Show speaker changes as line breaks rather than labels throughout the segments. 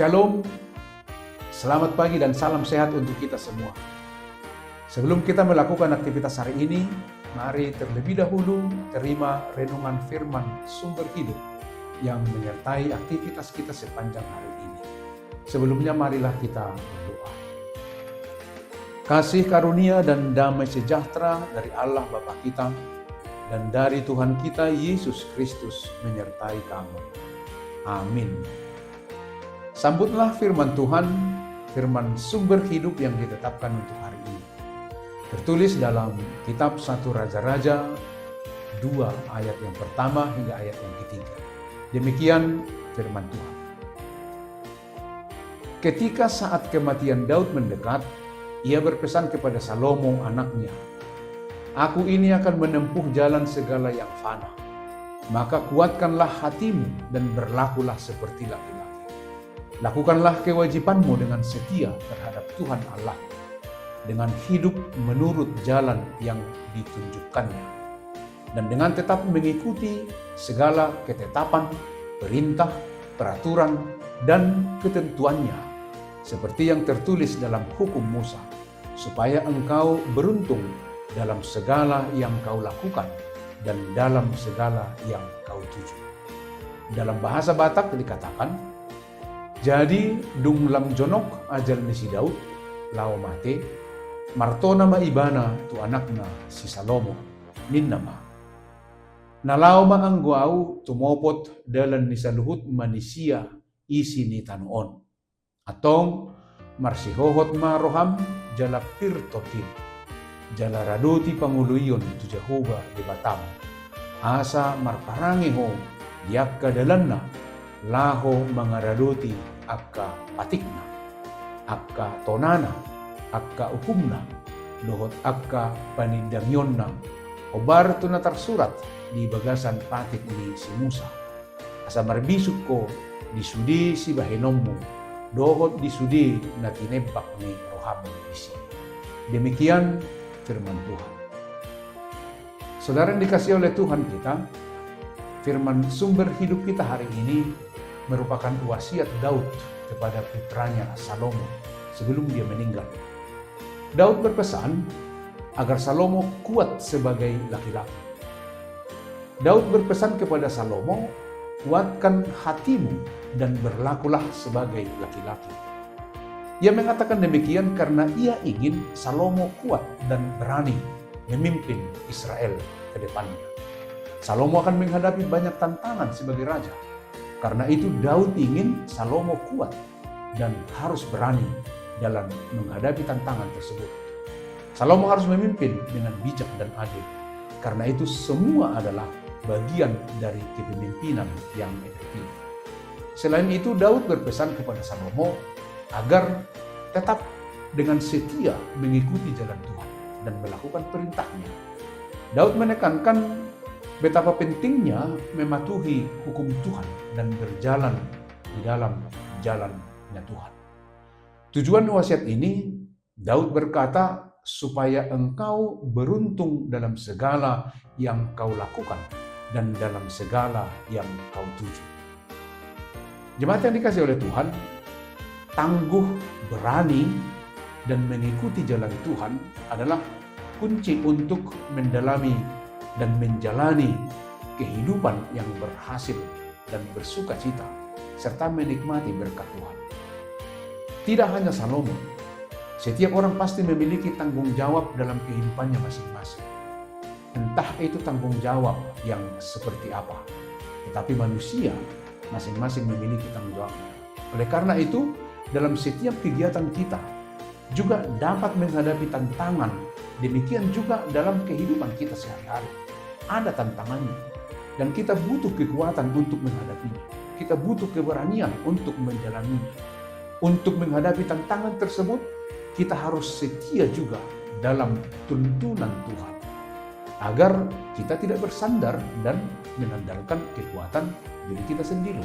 Shalom, selamat pagi dan salam sehat untuk kita semua. Sebelum kita melakukan aktivitas hari ini, mari terlebih dahulu terima renungan firman sumber hidup yang menyertai aktivitas kita sepanjang hari ini. Sebelumnya marilah kita berdoa. Kasih karunia dan damai sejahtera dari Allah Bapa kita dan dari Tuhan kita Yesus Kristus menyertai kamu. Amin. Sambutlah firman Tuhan, firman sumber hidup yang ditetapkan untuk hari ini. Tertulis dalam kitab 1 Raja-Raja 2 ayat yang pertama hingga ayat yang ketiga. Demikian firman Tuhan. Ketika saat kematian Daud mendekat, ia berpesan kepada Salomo anaknya, "Aku ini akan menempuh jalan segala yang fana. Maka kuatkanlah hatimu dan berlakulah seperti laki-laki. Lakukanlah kewajibanmu dengan setia terhadap Tuhan Allah, dengan hidup menurut jalan yang ditunjukkannya, dan dengan tetap mengikuti segala ketetapan, perintah, peraturan, dan ketentuannya, seperti yang tertulis dalam hukum Musa, supaya engkau beruntung dalam segala yang kau lakukan dan dalam segala yang kau tuju." Dalam bahasa Batak dikatakan, "Jadi dung lam jonok ajal ni si Daud, lao mate, martona maibana tu anakna si Salomo, ninnama. Nalao maangguau tumopot dalan ni saluhut manisia isi ni tanuon. Atong marsihohot maroham jala pirtotin, jala radoti panguluyon tu Jehovah di Batam. Asa marparangiho diakka dalanna, laho mangaradoti akka patikna, akka tonana, akka uhumna, dohot akka panindangyonna, obar tu natarsurat di bagasan patik ni si Musa. Asa marbisuk ko disudi si bahenommu, dohot disudi na tinebak ni roham isi." Demikian firman Tuhan. Saudara yang dikasihi oleh Tuhan kita, firman sumber hidup kita hari ini merupakan wasiat Daud kepada putranya Salomo sebelum dia meninggal. Daud berpesan agar Salomo kuat sebagai laki-laki. Daud berpesan kepada Salomo, "Kuatkan hatimu dan berlakulah sebagai laki-laki." Ia mengatakan demikian karena ia ingin Salomo kuat dan berani memimpin Israel ke depannya. Salomo akan menghadapi banyak tantangan sebagai raja. Karena itu Daud ingin Salomo kuat dan harus berani dalam menghadapi tantangan tersebut. Salomo harus memimpin dengan bijak dan adil. Karena itu semua adalah bagian dari kepemimpinan yang efektif. Selain itu Daud berpesan kepada Salomo agar tetap dengan setia mengikuti jalan Tuhan dan melakukan perintahnya. Daud menekankan betapa pentingnya mematuhi hukum Tuhan dan berjalan di dalam jalannya Tuhan. Tujuan wasiat ini, Daud berkata, supaya engkau beruntung dalam segala yang kau lakukan dan dalam segala yang kau tuju. Jemaat yang dikasihi oleh Tuhan, tangguh, berani, dan mengikuti jalan Tuhan adalah kunci untuk mendalami dan menjalani kehidupan yang berhasil dan bersuka cita, serta menikmati berkat Tuhan. Tidak hanya Salomo, setiap orang pasti memiliki tanggung jawab dalam kehidupannya masing-masing. Entah itu tanggung jawab yang seperti apa, tetapi manusia masing-masing memiliki tanggung jawabnya. Oleh karena itu, dalam setiap kegiatan kita juga dapat menghadapi tantangan. Demikian juga dalam kehidupan kita sehari-hari. Ada tantangannya. Dan kita butuh kekuatan untuk menghadapinya. Kita butuh keberanian untuk menjalaninya. Untuk menghadapi tantangan tersebut, kita harus setia juga dalam tuntunan Tuhan. Agar kita tidak bersandar dan mengandalkan kekuatan diri kita sendiri.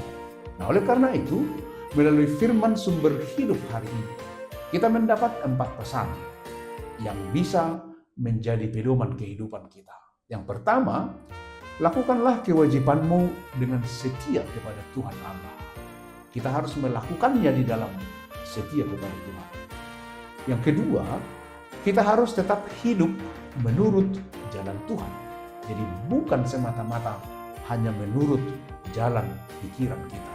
Nah, oleh karena itu, melalui firman sumber hidup hari ini, kita mendapat 4 pesan yang bisa menjadi pedoman kehidupan kita. Yang pertama, lakukanlah kewajibanmu dengan setia kepada Tuhan Allah. kita harus melakukannya di dalam setia kepada Tuhan. Yang kedua, kita harus tetap hidup menurut jalan Tuhan. Jadi bukan semata-mata hanya menurut jalan pikiran kita,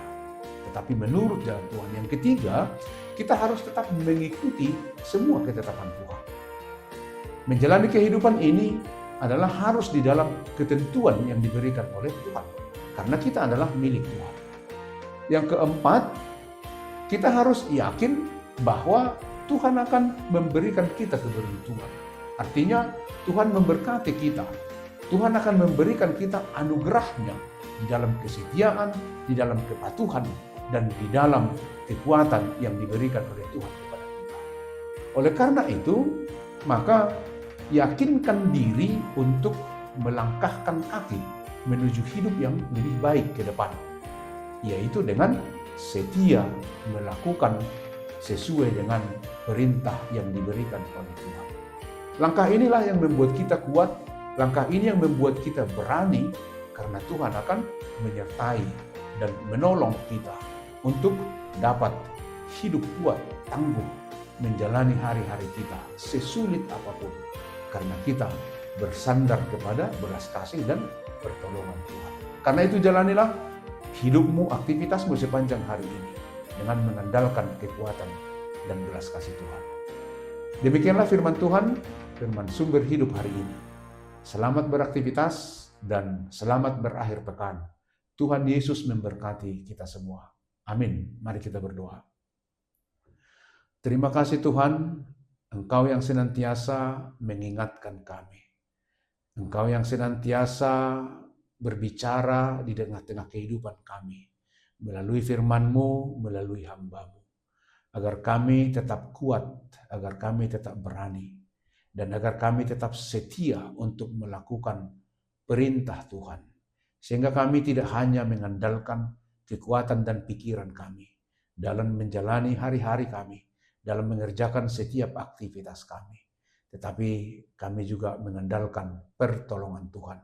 tetapi menurut jalan Tuhan. Yang ketiga, kita harus tetap mengikuti semua ketetapan Tuhan. Menjalani kehidupan ini adalah harus di dalam ketentuan yang diberikan oleh Tuhan, karena kita adalah milik Tuhan. Yang keempat, kita harus yakin bahwa Tuhan akan memberikan kita keberuntungan. Artinya Tuhan memberkati kita. Tuhan akan memberikan kita anugerahnya di dalam kesetiaan, di dalam kepatuhan, dan di dalam kekuatan yang diberikan oleh Tuhan kepada kita. Oleh karena itu, maka yakinkan diri untuk melangkahkan kaki menuju hidup yang lebih baik ke depan, yaitu dengan setia melakukan sesuai dengan perintah yang diberikan oleh Tuhan. Langkah inilah yang membuat kita kuat, langkah ini yang membuat kita berani, karena Tuhan akan menyertai dan menolong kita untuk dapat hidup kuat, tangguh, menjalani hari-hari kita sesulit apapun, karena kita bersandar kepada belas kasih dan pertolongan Tuhan. Karena itu jalanilah hidupmu, aktivitasmu sepanjang hari ini dengan mengandalkan kekuatan dan belas kasih Tuhan. Demikianlah firman Tuhan, firman sumber hidup hari ini. Selamat beraktivitas dan selamat berakhir pekan. Tuhan Yesus memberkati kita semua. Amin. Mari kita berdoa. Terima kasih Tuhan, Engkau yang senantiasa mengingatkan kami. Engkau yang senantiasa berbicara di tengah-tengah kehidupan kami, melalui firman-Mu, melalui hamba-Mu, agar kami tetap kuat, agar kami tetap berani, dan agar kami tetap setia untuk melakukan perintah Tuhan, sehingga kami tidak hanya mengandalkan kekuatan dan pikiran kami dalam menjalani hari-hari kami, dalam mengerjakan setiap aktivitas kami, tetapi kami juga mengandalkan pertolongan Tuhan.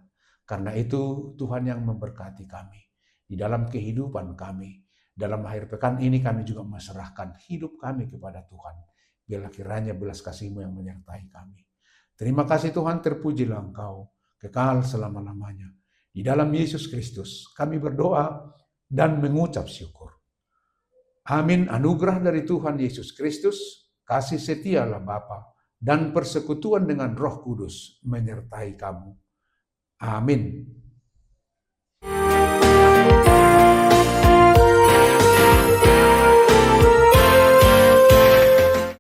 Karena itu Tuhan yang memberkati kami di dalam kehidupan kami. Dalam akhir pekan ini kami juga menyerahkan hidup kami kepada Tuhan. Biarlah kiranya belas kasih-Mu yang menyertai kami. Terima kasih Tuhan, terpujilah Engkau kekal selama-lamanya. Di dalam Yesus Kristus kami berdoa dan mengucap syukur. Amin. Anugerah dari Tuhan Yesus Kristus, kasih setialah Bapa, dan persekutuan dengan Roh Kudus menyertai kamu. Amin.